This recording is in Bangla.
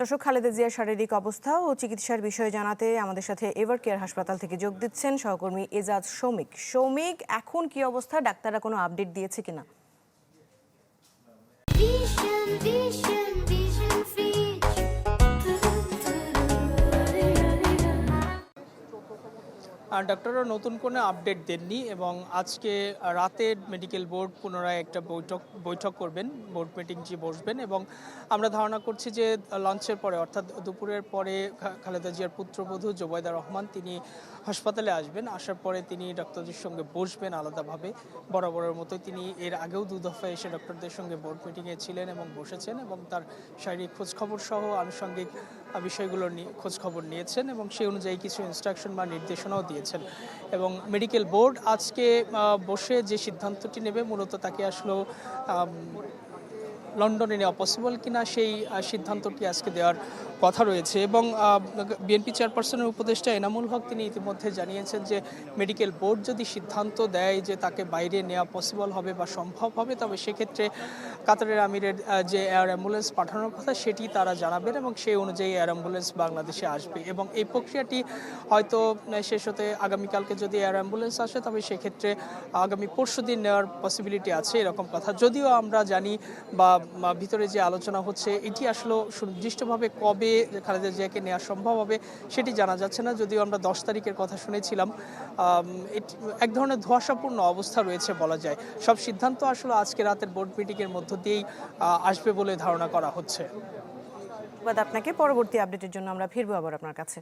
দর্শক, খালেদা জিয়ার শারীরিক অবস্থা ও চিকিৎসার বিষয়ে জানাতে আমাদের সাথে এভার কেয়ার হাসপাতাল থেকে যোগ দিচ্ছেন সহকর্মী এজাজ শৌমিক। শৌমিক, এখন কি অবস্থা? ডাক্তাররা কোনো আপডেট দিয়েছে কিনা? ডাক্তাররা নতুন কোনো আপডেট দেননি এবং আজকে রাতে মেডিকেল বোর্ড পুনরায় একটা বৈঠক করবেন, বোর্ড মিটিং বসবেন এবং আমরা ধারণা করছি যে লাঞ্চের পরে অর্থাৎ দুপুরের পরে খালেদা জিয়ার পুত্রবধূ জোবাইদা রহমান তিনি হাসপাতালে আসবেন। আসার পরে তিনি ডক্টরদের সঙ্গে বসবেন আলাদাভাবে। বরাবরের মতোই তিনি এর আগেও 2 দফায় এসে ডক্টরদের সঙ্গে বোর্ড মিটিংয়ে ছিলেন এবং বসেছেন এবং তার শারীরিক খোঁজখবর সহ আনুষঙ্গিক বিষয়গুলো নিয়ে খোঁজখবর নিয়েছেন এবং সেই অনুযায়ী কিছু ইনস্ট্রাকশন বা নির্দেশনাও দিয়েছেন। এবং মেডিকেল বোর্ড আজকে বসে যে সিদ্ধান্তটি নেবে, মূলত তাকে আসলে লন্ডনে নেওয়া পসিবল কিনা সেই সিদ্ধান্তটি আজকে দেওয়ার কথা রয়েছে। এবং বিএনপি চেয়ারপারসনের উপদেষ্টা এনামুল হক তিনি ইতিমধ্যে জানিয়েছেন যে মেডিকেল বোর্ড যদি সিদ্ধান্ত দেয় যে তাকে বাইরে নেওয়া পসিবল হবে বা সম্ভব হবে, তবে সেক্ষেত্রে কাতারের আমিরের যে এয়ার অ্যাম্বুলেন্স পাঠানোর কথা সেটি তারা জানাবেন এবং সেই অনুযায়ী এয়ার অ্যাম্বুলেন্স বাংলাদেশে আসবে। এবং এই প্রক্রিয়াটি হয়তো শেষ হতে আগামীকালকে যদি এয়ার অ্যাম্বুলেন্স আসে, তবে সেক্ষেত্রে আগামী পরশুদিন নেওয়ার পসিবিলিটি আছে, এরকম কথা। যদিও আমরা জানি বা ভিতরে যে আলোচনা হচ্ছে, এটি আসলে সুনির্দিষ্টভাবে কবে খালেদা জিয়াকে নেওয়া সম্ভব হবে সেটি জানা যাচ্ছে না। যদিও আমরা 10 তারিখের কথা শুনেছিলাম। এক ধরনের ধোঁয়াশাপূর্ণ অবস্থা রয়েছে বলা যায়। সব সিদ্ধান্ত আসলে আজকে রাতের বোর্ড মিটিংয়ের মধ্য দিয়েই আসবে বলে ধারণা করা হচ্ছে। আপনাকে পরবর্তী আপডেটের জন্য আমরা ফিরবো আবার আপনার কাছে।